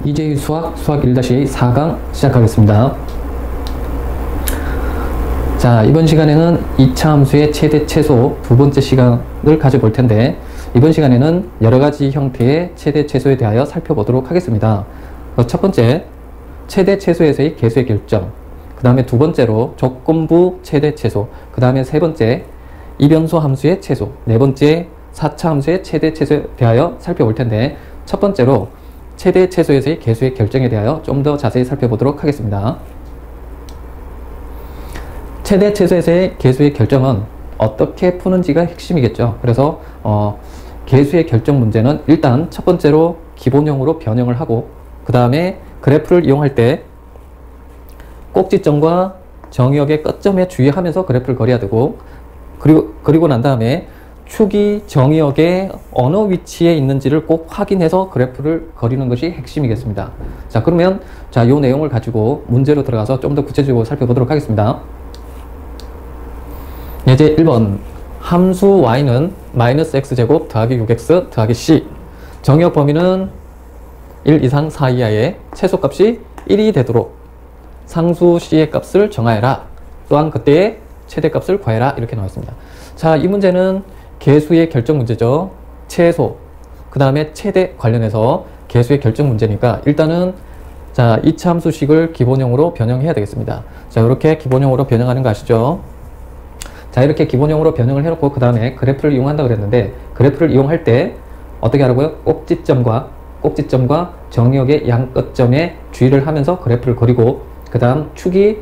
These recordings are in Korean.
EJ 수학 1-4강 시작하겠습니다. 자, 이번 시간에는 2차 함수의 최대 최소 두 번째 시간을 가져볼 텐데, 이번 시간에는 여러 가지 형태의 최대 최소에 대하여 살펴보도록 하겠습니다. 첫 번째, 최대 최소에서의 개수의 결정, 그 다음에 두 번째로 조건부 최대 최소, 그 다음에 세 번째 이변소 함수의 최소, 네 번째 4차 함수의 최대 최소에 대하여 살펴볼 텐데, 첫 번째로 최대 최소에서의 개수의 결정에 대하여 좀 더 자세히 살펴보도록 하겠습니다. 최대 최소에서의 개수의 결정은 어떻게 푸는지가 핵심이겠죠. 그래서 개수의 결정 문제는 일단 첫 번째로 기본형으로 변형을 하고, 그 다음에 그래프를 이용할 때 꼭지점과 정의역의 끝점에 주의하면서 그래프를 그려야 되고, 그리고 난 다음에 축이 정의역의 어느 위치에 있는지를 꼭 확인해서 그래프를 그리는 것이 핵심이겠습니다. 자, 그러면 이 내용을 가지고 문제로 들어가서 좀 더 구체적으로 살펴보도록 하겠습니다. 예제 1번, 함수 y는 -x제곱 더하기 6x 더하기 c, 정의역 범위는 1 이상 4 이하의 최소값이 1이 되도록 상수 c의 값을 정하여라. 또한 그때의 최대값을 구해라. 이렇게 나와 있습니다. 자, 이 문제는 개수의 결정 문제죠. 최소, 그 다음에 최대 관련해서 개수의 결정 문제니까 일단은 2차 함수식을 기본형으로 변형해야 되겠습니다. 자, 이렇게 기본형으로 변형하는 거 아시죠? 자, 이렇게 기본형으로 변형을 해놓고 그 다음에 그래프를 이용한다 그랬는데, 그래프를 이용할 때 어떻게 하라고요? 꼭지점과 정의역의 양 끝점에 주의를 하면서 그래프를 그리고, 그 다음 축이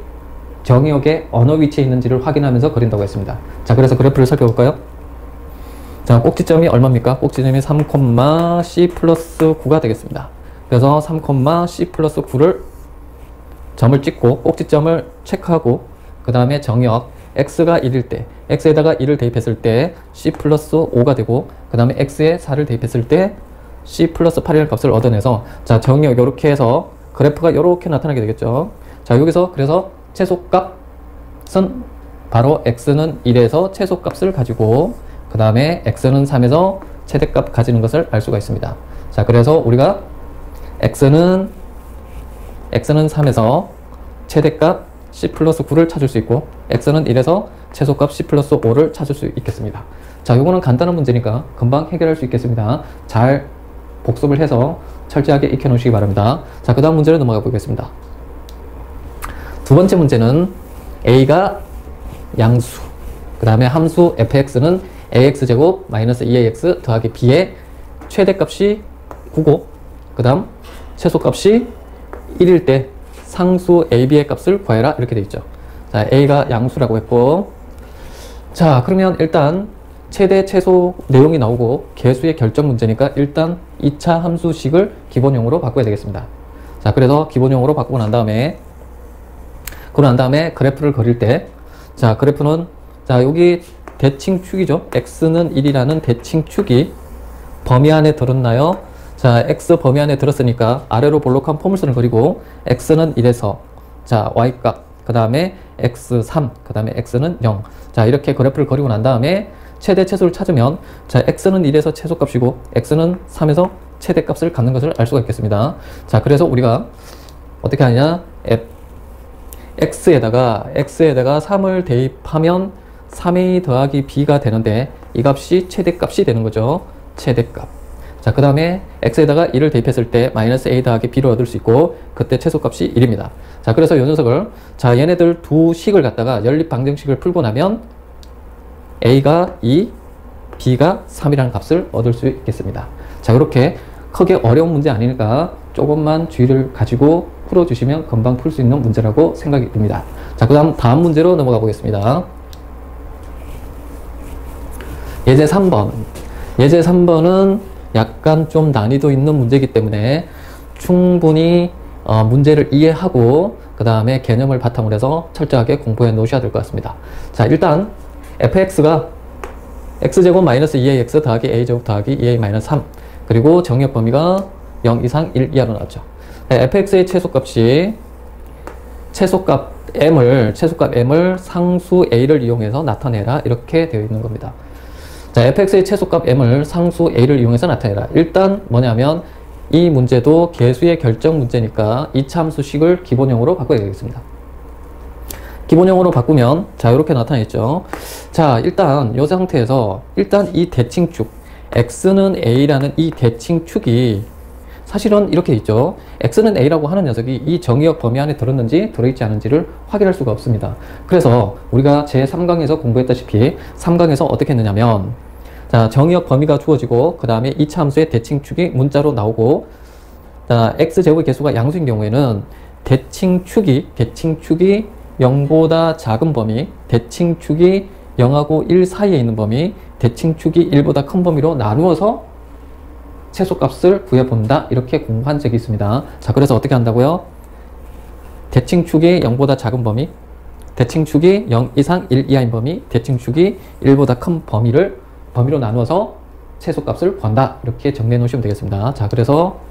정의역의 어느 위치에 있는지를 확인하면서 그린다고 했습니다. 자, 그래서 그래프를 살펴볼까요? 자, 꼭지점이 얼마입니까? 꼭지점이 3,c 플러스 9가 되겠습니다. 그래서 3,c 플러스 9를 점을 찍고 꼭지점을 체크하고, 그 다음에 정의역 x가 1일 때, x에다가 1을 대입했을 때 c 플러스 5가 되고, 그 다음에 x에 4를 대입했을 때 c 플러스 8이라는 값을 얻어내서, 자, 정의역 이렇게 해서 그래프가 이렇게 나타나게 되겠죠. 자, 여기서 그래서 최소값은 바로 x는 1에서 최소값을 가지고, 그 다음에 x는 3에서 최대값 가지는 것을 알 수가 있습니다. 자, 그래서 우리가 x는 3에서 최대값 c 플러스 9를 찾을 수 있고, x는 1에서 최소값 c 플러스 5를 찾을 수 있겠습니다. 자, 요거는 간단한 문제니까 금방 해결할 수 있겠습니다. 잘 복습을 해서 철저하게 익혀 놓으시기 바랍니다. 자, 그 다음 문제로 넘어가 보겠습니다. 두 번째 문제는 a가 양수, 그 다음에 함수 fx는 ax제곱 -2ax 더하기 b의 최대값이 9고, 그 다음 최소값이 1일 때 상수 a, b의 값을 구해라. 이렇게 되어 있죠. 자, a가 양수라고 했고, 자, 그러면 일단 최대 최소 내용이 나오고 개수의 결정 문제니까 일단 2차 함수식을 기본형으로 바꿔야 되겠습니다. 자, 그래서 기본형으로 바꾸고 난 다음에 그래프를 그릴 때, 자, 그래프는 여기 대칭축이죠. x는 1이라는 대칭축이 범위 안에 들었나요? 자, x 범위 안에 들었으니까 아래로 볼록한 포물선을 그리고 x는 1에서 y값, 그 다음에 x3, 그 다음에 x는 0. 자, 이렇게 그래프를 그리고 난 다음에 최대 최소를 찾으면, 자, x는 1에서 최소값이고 x는 3에서 최대값을 갖는 것을 알 수가 있겠습니다. 자, 그래서 우리가 어떻게 하느냐? x에다가 3을 대입하면 3a 더하기 b가 되는데, 이 값이 최대값이 되는 거죠. 최대값. 자, 그 다음에 x에다가 1을 대입했을 때 -a 더하기 b를 얻을 수 있고, 그때 최소값이 1입니다. 자, 그래서 이 녀석을, 자, 얘네들 두 식을 갖다가 연립방정식을 풀고 나면 a가 2, b가 3이라는 값을 얻을 수 있겠습니다. 자, 이렇게 크게 어려운 문제 아니니까 조금만 주의를 가지고 풀어주시면 금방 풀 수 있는 문제라고 생각이 듭니다. 자, 그 다음 문제로 넘어가 보겠습니다. 예제 3번. 예제 3번은 약간 좀 난이도 있는 문제이기 때문에 충분히 문제를 이해하고 그 다음에 개념을 바탕으로 해서 철저하게 공부해 놓으셔야 될 것 같습니다. 자, 일단 fx가 x제곱 -2ax 더하기 a제곱 더하기 2a-3, 그리고 정의역 범위가 0 이상 1 이하로 나왔죠. fx의 최소값 m을 상수 a를 이용해서 나타내라. 이렇게 되어 있는 겁니다. 자, fx의 최소값 m을 상수 a를 이용해서 나타내라. 일단 뭐냐면 이 문제도 계수의 결정 문제니까 이차 함수식을 기본형으로 바꿔야 되겠습니다. 기본형으로 바꾸면 자 이렇게 나타나있죠. 자 일단 이 상태에서 일단 이 대칭축 x는 a라는 이 대칭축이 사실은 이렇게 있죠. x는 a라고 하는 녀석이 이 정의역 범위 안에 들었는지 들어있지 않은지를 확인할 수가 없습니다. 그래서 우리가 제3강에서 공부했다시피 3강에서 어떻게 했느냐면 자 정의역 범위가 주어지고 그 다음에 이차 함수의 대칭축이 문자로 나오고 자 x제곱의 개수가 양수인 경우에는 대칭축이 0보다 작은 범위, 대칭축이 0하고 1 사이에 있는 범위, 대칭축이 1보다 큰 범위로 나누어서 최소값을 구해본다. 이렇게 공부한 적이 있습니다. 자, 그래서 어떻게 한다고요? 대칭축이 0보다 작은 범위, 대칭축이 0 이상 1 이하인 범위, 대칭축이 1보다 큰 범위로 나누어서 최소값을 구한다. 이렇게 정리해 놓으시면 되겠습니다. 자, 그래서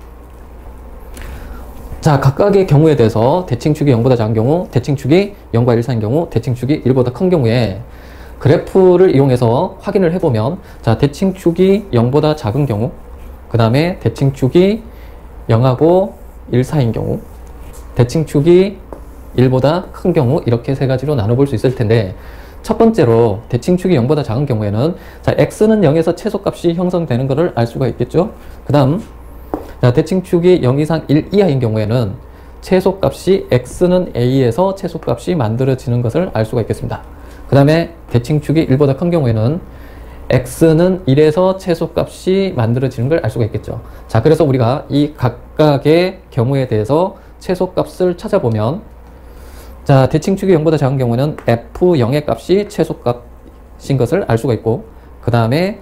자, 각각의 경우에 대해서 대칭축이 0보다 작은 경우, 대칭축이 0과 1 사이인 경우, 대칭축이 1보다 큰 경우에 그래프를 이용해서 확인을 해보면 자, 대칭축이 0보다 작은 경우, 그 다음에 대칭축이 0하고 1 사이인 경우, 대칭축이 1보다 큰 경우 이렇게 세 가지로 나눠볼 수 있을 텐데 첫 번째로 대칭축이 0보다 작은 경우에는 자, x는 0에서 최소값이 형성되는 것을 알 수가 있겠죠. 그 다음 자, 대칭축이 0 이상 1 이하인 경우에는 최소값이 x는 a에서 최소값이 만들어지는 것을 알 수가 있겠습니다. 그 다음에 대칭축이 1보다 큰 경우에는 x는 1에서 최소값이 만들어지는 걸 알 수가 있겠죠. 자, 그래서 우리가 이 각각의 경우에 대해서 최소값을 찾아보면 자, 대칭축이 0보다 작은 경우에는 f0의 값이 최소값인 것을 알 수가 있고 그 다음에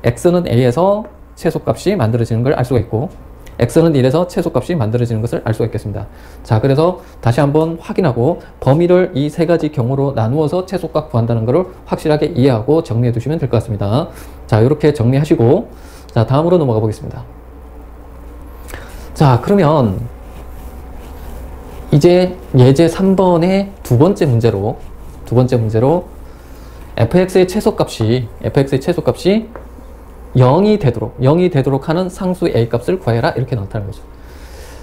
x는 a에서 최소값이 만들어지는 걸 알 수가 있고 x는 1에서 최소값이 만들어지는 것을 알 수가 있겠습니다. 자, 그래서 다시 한번 확인하고 범위를 이 세 가지 경우로 나누어서 최소값 구한다는 것을 확실하게 이해하고 정리해 두시면 될 것 같습니다. 자, 이렇게 정리하시고 자, 다음으로 넘어가 보겠습니다. 자, 그러면 이제 예제 3번의 두 번째 문제로 fx의 최소값이 0이 되도록 하는 상수 a 값을 구해라. 이렇게 나타나는 거죠.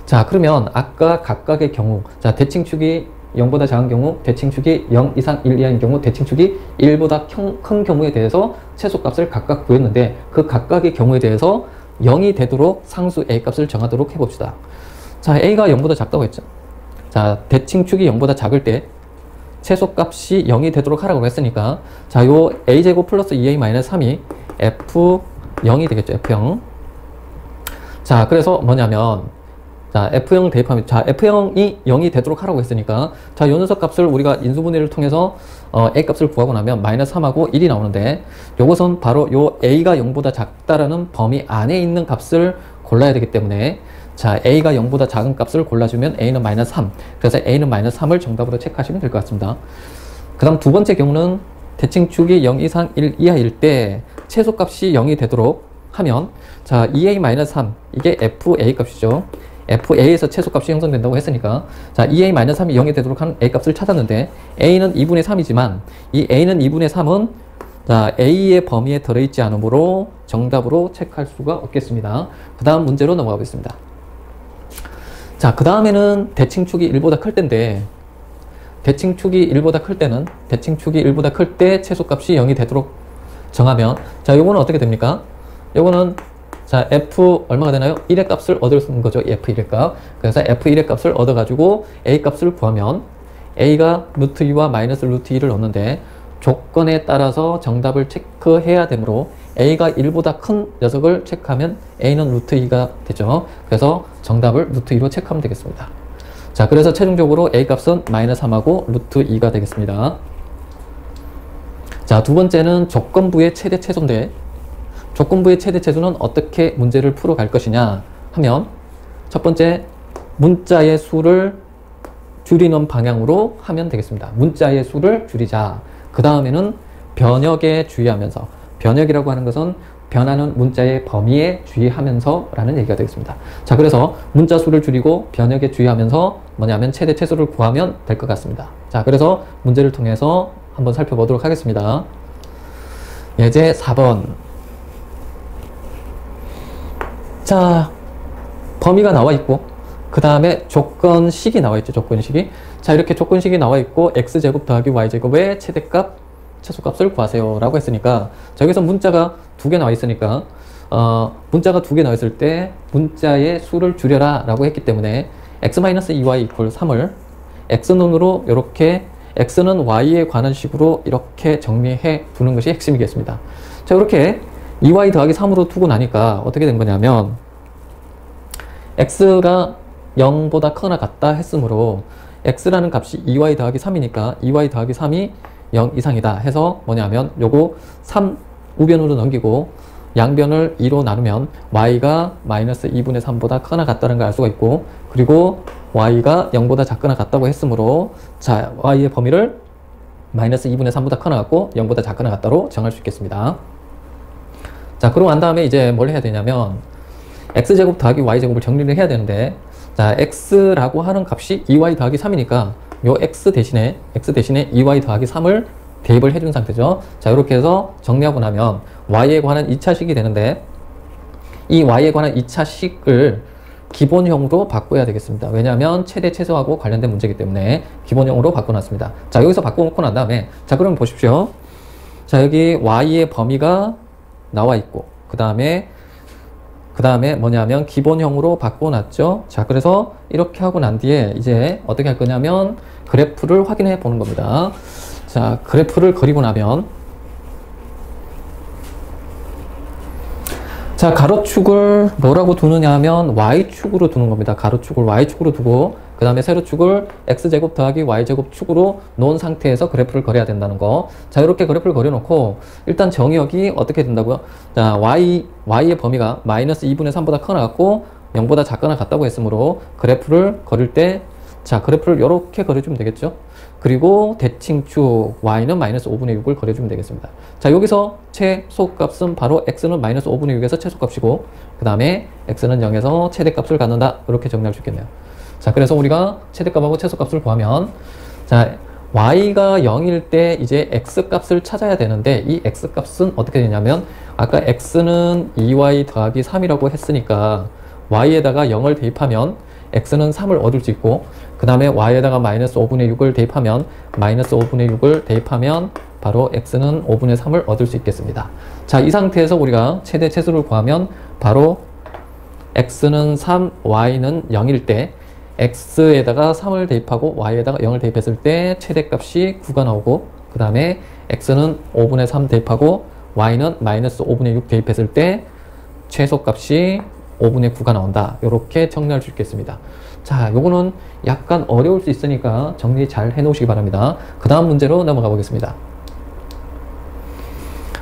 자, 그러면 아까 각각의 경우, 자, 대칭축이 0보다 작은 경우, 대칭축이 0 이상 1 이하인 경우, 대칭축이 1보다 큰 경우에 대해서 최소값을 각각 구했는데 그 각각의 경우에 대해서 0이 되도록 상수 a 값을 정하도록 해봅시다. 자, a가 0보다 작다고 했죠. 자, 대칭축이 0보다 작을 때 최소값이 0이 되도록 하라고 했으니까 자, 요 a제곱 플러스 2a-3이 f0이 되겠죠. f0. 자, 그래서 뭐냐면 자, f0 대입하면 자, f0이 0이 되도록 하라고 했으니까 자, 요 녀석 값을 우리가 인수분해를 통해서 a 값을 구하고 나면 -3하고 1이 나오는데 요것은 바로 요 a가 0보다 작다라는 범위 안에 있는 값을 골라야 되기 때문에 자, a가 0보다 작은 값을 골라주면 a는 -3. 그래서 a는 -3을 정답으로 체크하시면 될 것 같습니다. 그 다음 두 번째 경우는 대칭축이 0 이상 1 이하일 때 최소값이 0이 되도록 하면 자, 2a-3 이게 fa 값이죠. fa에서 최소값이 형성된다고 했으니까 자, 2a-3이 0이 되도록 하는 a 값을 찾았는데 a는 2분의 3이지만 이 a는 2분의 3은 자, a의 범위에 들어있지 않으므로 정답으로 체크할 수가 없겠습니다. 그 다음 문제로 넘어가 보겠습니다. 자, 그 다음에는 대칭축이 1보다 클 때인데 대칭축이 1보다 클 때 최소값이 0이 되도록 정하면 자, 요거는 어떻게 됩니까? 요거는 자, f 얼마가 되나요? 1의 값을 얻은 거죠. f1의 값. 그래서 f1의 값을 얻어가지고 a 값을 구하면 a가 루트 2와 마이너스 루트 2를 얻는데 조건에 따라서 정답을 체크해야 되므로 a가 1보다 큰 녀석을 체크하면 a는 루트 2가 되죠. 그래서 정답을 루트 2로 체크하면 되겠습니다. 자, 그래서 최종적으로 a 값은 -3하고 루트 2가 되겠습니다. 자, 두 번째는 조건부의 최대 최소인데 조건부의 최대 최소는 어떻게 문제를 풀어갈 것이냐 하면 첫 번째 문자의 수를 줄이는 방향으로 하면 되겠습니다. 문자의 수를 줄이자. 그 다음에는 변역에 주의하면서 변역이라고 하는 것은 변하는 문자의 범위에 주의하면서 라는 얘기가 되겠습니다. 자, 그래서 문자 수를 줄이고 변역에 주의하면서 뭐냐면 최대 최소를 구하면 될 것 같습니다. 자, 그래서 문제를 통해서 한번 살펴보도록 하겠습니다. 예제 4번. 자, 범위가 나와 있고, 그 다음에 조건식이 나와 있죠. 조건식이. 자, 이렇게 조건식이 나와 있고, x제곱 더하기 y제곱의 최대값, 최소값을 구하세요 라고 했으니까, 자, 여기서 문자가 두 개 나와 있으니까, 문자가 두 개 나와 있을 때 문자의 수를 줄여라 라고 했기 때문에 x-2y = 3을 x눈으로 이렇게, x는 y에 관한 식으로 이렇게 정리해 두는 것이 핵심이겠습니다. 자, 이렇게 2y 더하기 3으로 두고 나니까 어떻게 된 거냐면, x가 0보다 크거나 같다 했으므로 x라는 값이 2y 더하기 3이니까 2y 더하기 3이 0 이상이다 해서 뭐냐면, 요거 3 우변으로 넘기고 양변을 2로 나누면 y가 -2분의 3보다 크거나 같다는 걸 알 수가 있고, 그리고 y가 0보다 작거나 같다고 했으므로, 자, y의 범위를 -2분의 3보다 크거나 같고 0보다 작거나 같다로 정할 수 있겠습니다. 자, 그러고 난 다음에 이제 뭘 해야 되냐면, x제곱 더하기 y제곱을 정리를 해야 되는데, 자, x라고 하는 값이 2y 더하기 3이니까 요 x 대신에 2y 더하기 3을 대입을 해준 상태죠. 자, 이렇게 해서 정리하고 나면 y에 관한 2차식이 되는데, 이 y에 관한 2차식을 기본형으로 바꿔야 되겠습니다. 왜냐하면 최대 최소하고 관련된 문제이기 때문에 기본형으로 바꿔놨습니다. 자, 여기서 바꿔놓고 난 다음에, 자, 그럼 보십시오. 자, 여기 y의 범위가 나와 있고, 그 다음에 뭐냐면 기본형으로 바꿔놨죠. 자, 그래서 이렇게 하고 난 뒤에 이제 어떻게 할 거냐면 그래프를 확인해 보는 겁니다. 자, 그래프를 그리고 나면, 자, 가로축을 뭐라고 두느냐 하면 y축으로 두는 겁니다. 가로축을 y축으로 두고, 그 다음에 세로축을 x제곱 더하기 y제곱 축으로 놓은 상태에서 그래프를 그려야 된다는 거. 자, 이렇게 그래프를 그려놓고 일단 정의역이 어떻게 된다고요? 자, y의 범위가 -2분의 3보다 크거나 같고 0보다 작거나 같다고 했으므로 그래프를 그릴 때, 자, 그래프를 이렇게 그려주면 되겠죠. 그리고 대칭축 y는 -5분의 6을 그려주면 되겠습니다. 자, 여기서 최소값은 바로 x는 -5분의 6에서 최소값이고, 그 다음에 x는 0에서 최대값을 갖는다. 이렇게 정리할 수 있겠네요. 자, 그래서 우리가 최대값하고 최소값을 구하면, 자, y가 0일 때 이제 x값을 찾아야 되는데, 이 x값은 어떻게 되냐면, 아까 x는 2y 더하기 3이라고 했으니까 y에다가 0을 대입하면 x는 3을 얻을 수 있고, 그 다음에 y에다가 -5분의 6을 대입하면, -5분의 6을 대입하면 바로 x는 5분의 3을 얻을 수 있겠습니다. 자, 이 상태에서 우리가 최대 최소를 구하면 바로 x는 3, y는 0일 때 x에다가 3을 대입하고 y에다가 0을 대입했을 때 최대값이 9가 나오고, 그 다음에 x는 5분의 3 대입하고 y는 -5분의 6 대입했을 때 최소값이 5분의 9가 나온다. 이렇게 정리할 수 있겠습니다. 자, 요거는 약간 어려울 수 있으니까 정리 잘 해놓으시기 바랍니다. 그 다음 문제로 넘어가 보겠습니다.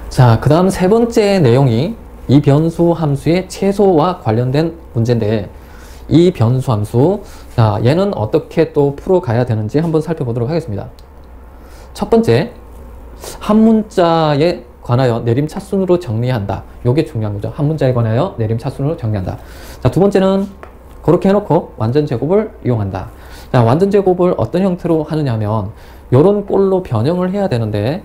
자, 그 다음 세 번째 내용이 이 변수 함수의 최소와 관련된 문제인데, 이 변수 함수, 자, 얘는 어떻게 또 풀어가야 되는지 한번 살펴보도록 하겠습니다. 첫 번째, 한 문자에 관하여 내림차순으로 정리한다. 요게 중요한 거죠. 한 문자에 관하여 내림차순으로 정리한다. 자, 두 번째는 그렇게 해놓고 완전제곱을 이용한다. 자, 완전제곱을 어떤 형태로 하느냐 하면 요런 꼴로 변형을 해야 되는데,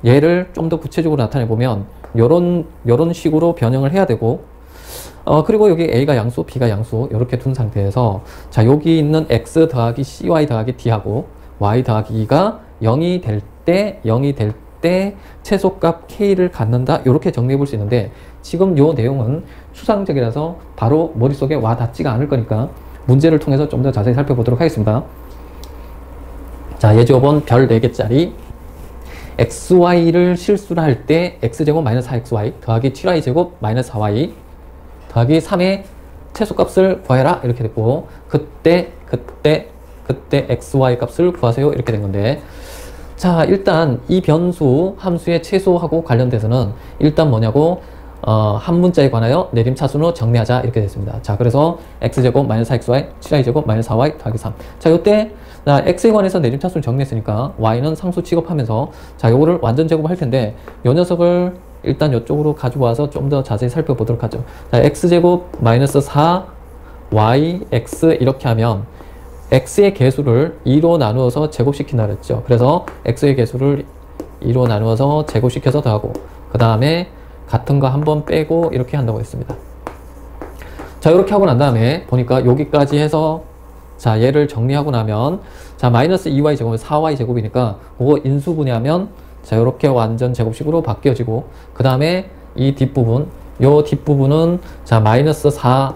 얘를 좀 더 구체적으로 나타내 보면 요런 식으로 변형을 해야 되고, 그리고 여기 a가 양수, b가 양수 이렇게 둔 상태에서, 자, 여기 있는 x 더하기 cy 더하기 d하고 y 더하기 2가 0이 될 때 최소값 k를 갖는다. 이렇게 정리해 볼 수 있는데, 지금 요 내용은 추상적이라서 바로 머릿속에 와 닿지가 않을 거니까 문제를 통해서 좀 더 자세히 살펴보도록 하겠습니다. 자, 예제업은 별 4개짜리 xy를 실수를 할 때 x제곱 -4xy 더하기 7y제곱 -4y 더하기 3의 최소값을 구해라 이렇게 됐고, 그때 xy 값을 구하세요 이렇게 된 건데, 자, 일단 이 변수 함수의 최소하고 관련돼서는 일단 뭐냐고, 한 문자에 관하여 내림차순으로 정리하자 이렇게 됐습니다. 자, 그래서 x제곱 -4xy 7y제곱 -4y 더하기 3. 자, 요때 x에 관해서 내림차순을 정리했으니까 y는 상수 취급하면서, 자, 요거를 완전제곱할 텐데 요 녀석을 일단 이쪽으로 가지고 와서 좀 더 자세히 살펴보도록 하죠. 자, x제곱 -4 y x 이렇게 하면 x의 개수를 2로 나누어서 제곱시킨다 그랬죠. 그래서 x의 개수를 2로 나누어서 제곱시켜서 더하고, 그 다음에 같은 거 한번 빼고 이렇게 한다고 했습니다. 자, 이렇게 하고 난 다음에 보니까 여기까지 해서 자, 얘를 정리하고 나면 자, 마이너스 2y 제곱은 4y 제곱이니까 그거 인수분해하면 자, 이렇게 완전 제곱식으로 바뀌어지고 그 다음에 이 뒷부분 요 뒷부분은 자, 마이너스 4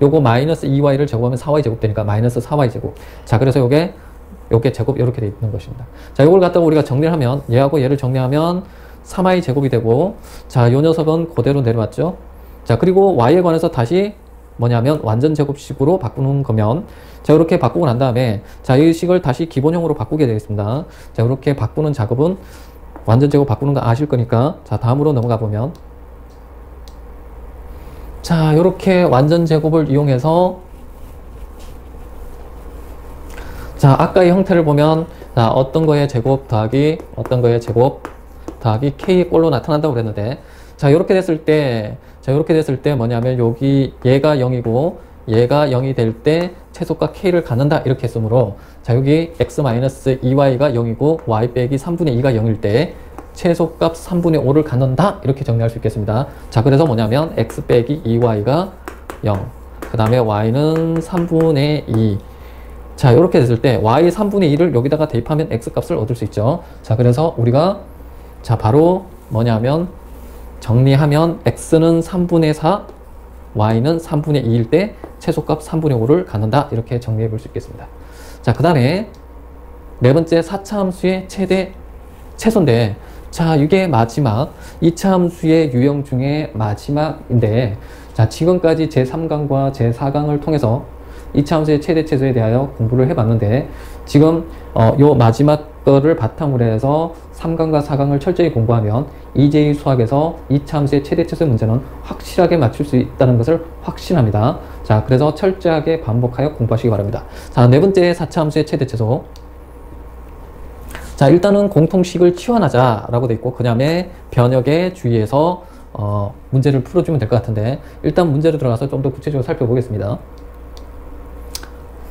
요거 마이너스 2y를 제곱하면 4y 제곱 되니까 마이너스 4y 제곱. 자, 그래서 요게 제곱 이렇게 돼 있는 것입니다. 자, 요걸 갖다가 우리가 정리를 하면 얘하고 얘를 정리하면 3y 제곱이 되고 자, 요 녀석은 그대로 내려왔죠. 자, 그리고 y에 관해서 다시 뭐냐면 완전 제곱식으로 바꾸는 거면 자, 이렇게 바꾸고 난 다음에 자, 이 식을 다시 기본형으로 바꾸게 되겠습니다. 자, 이렇게 바꾸는 작업은 완전 제곱 바꾸는 거 아실 거니까 자, 다음으로 넘어가 보면 자, 이렇게 완전 제곱을 이용해서 자, 아까의 형태를 보면 자, 어떤 거의 제곱 더하기 어떤 거의 제곱 더하기 k의 꼴로 나타난다고 그랬는데 자, 이렇게 됐을 때 뭐냐면 여기 얘가 0이고 얘가 0이 될 때 최소값 k를 갖는다 이렇게 했으므로 자, 여기 x-2y가 0이고 y 빼기 3분의 2가 0일 때 최소값 3분의 5를 갖는다 이렇게 정리할 수 있겠습니다. 자, 그래서 뭐냐면 x 빼기 2y가 0 그 다음에 y는 3분의 2 자, 이렇게 됐을 때 y 3분의 2를 여기다가 대입하면 x 값을 얻을 수 있죠. 자, 그래서 우리가 자, 바로 뭐냐면 정리하면 x는 3분의 4 y는 3분의 2일 때 최소값 3분의 5를 갖는다 이렇게 정리해 볼 수 있겠습니다. 자, 그 다음에 네 번째 4차 함수의 최소인데 자, 이게 마지막 2차 함수의 유형 중에 마지막인데 자, 지금까지 제3강과 제4강을 통해서 2차 함수의 최대 최소에 대하여 공부를 해봤는데 지금 요 마지막 거를 바탕으로 해서 3강과 4강을 철저히 공부하면 EJ 수학에서 2차 함수의 최대 최소의 문제는 확실하게 맞출 수 있다는 것을 확신합니다. 자, 그래서 철저하게 반복하여 공부하시기 바랍니다. 자, 네 번째 4차 함수의 최대 최소. 자, 일단은 공통식을 치환하자 라고 돼 있고 그 다음에 변역에 주의해서 문제를 풀어주면 될 것 같은데 일단 문제로 들어가서 좀 더 구체적으로 살펴보겠습니다.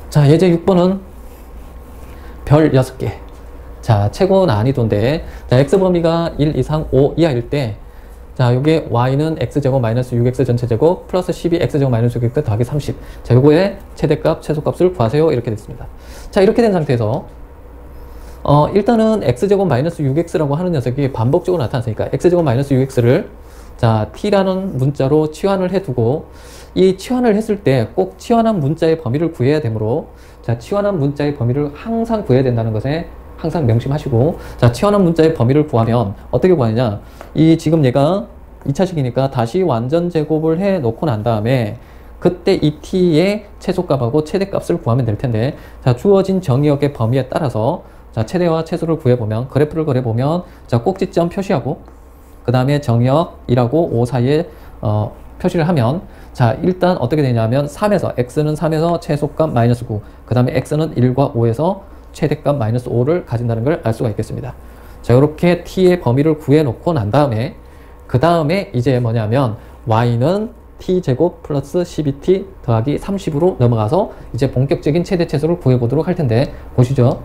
자, 예제 6번은 별 6개. 자, 최고 난이도인데 자, x범위가 1 이상 5 이하일 때 자, 요게 y는 x제곱 마이너스 6x 전체제곱 플러스 12 x제곱 마이너스 6x 더하기 30. 자, 요거의 최대값, 최소값을 구하세요. 이렇게 됐습니다. 자, 이렇게 된 상태에서 일단은 x제곱 마이너스 6x라고 하는 녀석이 반복적으로 나타났으니까 x제곱 마이너스 6x를 자, t라는 문자로 치환을 해두고 이 치환을 했을 때 꼭 치환한 문자의 범위를 구해야 되므로 자, 치환한 문자의 범위를 항상 구해야 된다는 것에 항상 명심하시고 자, 치환한 문자의 범위를 구하면 어떻게 구하느냐 이 지금 얘가 2차식이니까 다시 완전 제곱을 해 놓고 난 다음에 그때 이 t의 최소값하고 최대값을 구하면 될 텐데 자, 주어진 정의역의 범위에 따라서 자, 최대와 최소를 구해보면 그래프를 그려보면 자, 꼭지점 표시하고 그 다음에 정의역이라고 5 사이에 표시를 하면 자, 일단 어떻게 되냐면 3에서 x는 3에서 최소값 마이너스 9 그 다음에 x는 1과 5에서 최대값 마이너스 5를 가진다는 걸 알 수가 있겠습니다. 자, 이렇게 t의 범위를 구해 놓고 난 다음에 그 다음에 이제 뭐냐면 y는 t제곱 플러스 12t 더하기 30으로 넘어가서 이제 본격적인 최대 최소를 구해 보도록 할 텐데 보시죠.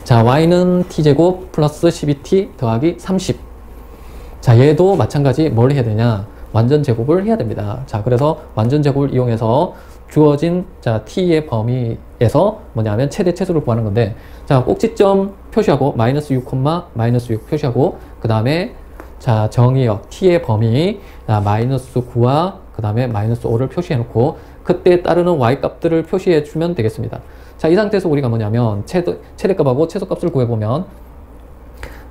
자, y는 t제곱 플러스 12t 더하기 30. 자, 얘도 마찬가지 뭘 해야 되냐 완전 제곱을 해야 됩니다. 자, 그래서 완전 제곱을 이용해서 주어진 자, t의 범위에서 뭐냐면 최대 최소를 구하는 건데 자, 꼭지점 표시하고 마이너스 6, 마이너스 6 표시하고 그 다음에 자, 정의역 t의 범위 마이너스 9와 그 다음에 마이너스 5를 표시해 놓고 그때 따르는 y 값들을 표시해 주면 되겠습니다. 자, 이 상태에서 우리가 뭐냐면 최대값하고 최소값을 구해보면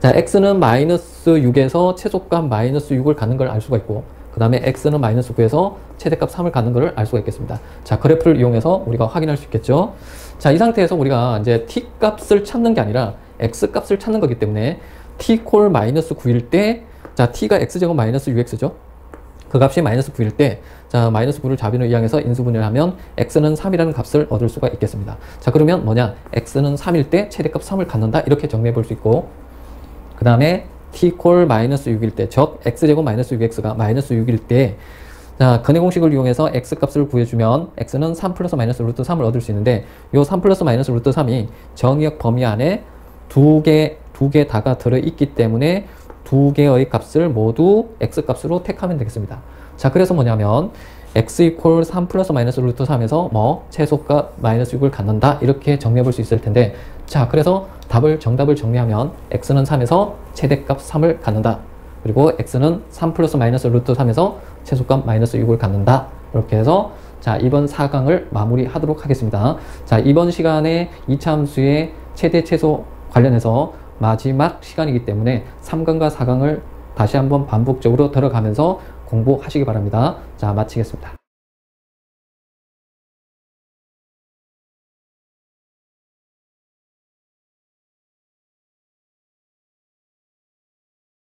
자, x는 마이너스 6에서 최소값 마이너스 6을 갖는 걸 알 수가 있고 그 다음에 x는 마이너스 9에서 최대값 3을 갖는 걸 알 수가 있겠습니다. 자, 그래프를 이용해서 우리가 확인할 수 있겠죠. 자, 이 상태에서 우리가 이제 t 값을 찾는 게 아니라 x 값을 찾는 거기 때문에 t 콜 마이너스 9일 때 자, t가 x제곱 마이너스 6x죠. 그 값이 마이너스 9일 때 자, 마이너스 9를 자비로 이항해서 인수분해를 하면 x는 3이라는 값을 얻을 수가 있겠습니다. 자, 그러면 뭐냐 x는 3일 때 최대값 3을 갖는다 이렇게 정리해 볼 수 있고 그 다음에 t 콜 마이너스 6일 때 즉 x제곱 마이너스 6x가 마이너스 6일 때 자, 근해 공식을 이용해서 x 값을 구해주면 x는 3 플러스 마이너스 루트 3을 얻을 수 있는데 요 3 플러스 마이너스 루트 3이 정의역 범위 안에 두 개 다가 들어있기 때문에 두 개의 값을 모두 x 값으로 택하면 되겠습니다. 자, 그래서 뭐냐면 x 이퀄 3 플러스 마이너스 루트 3에서 뭐 최소값 마이너스 6을 갖는다 이렇게 정리해 볼 수 있을 텐데, 자 그래서 정답을 정리하면 x는 3에서 최대값 3을 갖는다, 그리고 x는 3 플러스 마이너스 루트 3에서 최소값 마이너스 6을 갖는다. 이렇게 해서 자 이번 4강을 마무리하도록 하겠습니다. 자 이번 시간에 2차 함수의 최대 최소 관련해서 마지막 시간이기 때문에 3강과 4강을 다시 한번 반복적으로 들어가면서 공부하시기 바랍니다. 자 마치겠습니다.